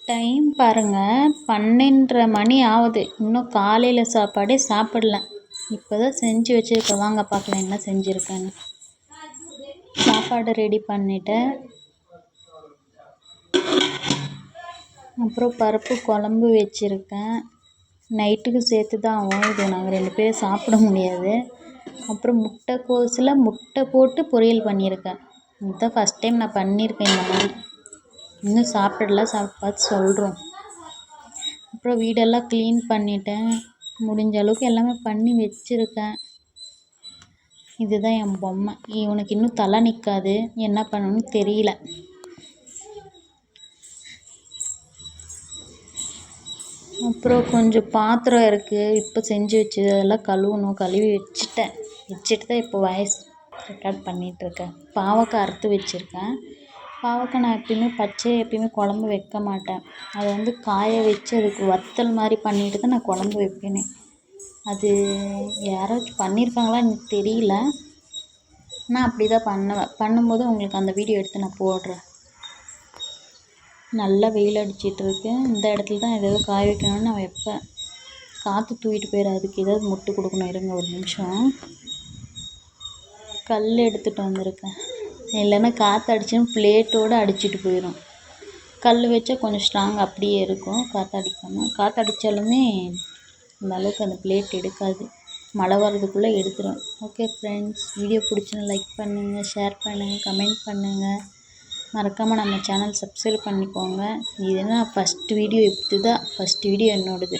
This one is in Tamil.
டைம் பாருங்கள் 12:30 மணி ஆகுது. இன்னும் காலையில் சாப்பாடே சாப்பிடல. இப்போ தான் செஞ்சு வச்சுருக்கேன். வாங்க பார்க்கலாம் என்ன செஞ்சுருக்கேன்னு. சாப்பாடு ரெடி பண்ணிட்டேன். அப்புறம் பருப்பு குழம்பு வச்சுருக்கேன். நைட்டுக்கு சேர்த்து தான் ஆகும். இது நாங்கள் 2 பேரும் சாப்பிட முடியாது. அப்புறம் முட்டைக்கோஸில் முட்டை போட்டு பொரியல் பண்ணியிருக்கேன். இதுதான் ஃபஸ்ட் டைம் நான் பண்ணியிருக்கேன் இந்த மாதிரி. இன்னும் சாப்பிட்டு பார்த்து சொல்கிறோம். அப்புறம் வீடெல்லாம் க்ளீன் பண்ணிட்டேன். முடிஞ்ச அளவுக்கு எல்லாமே பண்ணி வச்சுருக்கேன். இதுதான் என் பொம்மை. இவனுக்கு இன்னும் தலை நிற்காது. என்ன பண்ணணும்னு தெரியல. அப்புறம் கொஞ்சம் பாத்திரம் இருக்குது. இப்போ செஞ்சு வச்சது அதெல்லாம் கழுவணும். கழுவி வச்சுட்டு தான் இப்போ வாய்ஸ் ரெக்கார்ட் பண்ணிகிட்ருக்கேன். பாவக்காய் அறுத்து வச்சுருக்கேன். பாவக்காய் நான் எப்பயுமே குழம்பு வைக்க மாட்டேன். அதை காய வச்சு அதுக்கு வத்தல் மாதிரி பண்ணிட்டு தான் நான் குழம்பு வைப்பேனே. அது யாராச்சும் பண்ணியிருக்காங்களா எனக்கு தெரியல. நான் அப்படி தான் பண்ணுவேன். பண்ணும்போது உங்களுக்கு அந்த வீடியோ எடுத்து நான் போடுறேன். நல்லா வெயில் அடிச்சிட்ருக்கு. இந்த இடத்துல தான் ஏதாவது காய வைக்கணும்னு நான் வைப்பேன். காற்று தூக்கிட்டு போயிடும். அதுக்கு ஏதாவது முட்டு கொடுக்கணும். இருங்க ஒரு நிமிஷம். கல் எடுத்துகிட்டு வந்திருக்கேன். இல்லைன்னா காற்று அடிச்சுன்னு பிளேட்டோடு அடிச்சுட்டு போயிடும். கல் வச்சா கொஞ்சம் ஸ்ட்ராங் அப்படியே இருக்கும். காற்று அடிக்காமல். காற்று அடித்தாலுமே அந்த அளவுக்கு அந்த பிளேட் எடுக்காது. மழை வர்றதுக்குள்ளே எடுத்துடும். ஓகே ஃப்ரெண்ட்ஸ், வீடியோ பிடிச்சுன்னா லைக் பண்ணுங்கள், ஷேர் பண்ணுங்கள், கமெண்ட் பண்ணுங்கள். மறக்காமல் நம்ம சேனல் சப்ஸ்கிரைப் பண்ணிக்கோங்க. இதுனா ஃபஸ்ட்டு வீடியோ என்னோடது.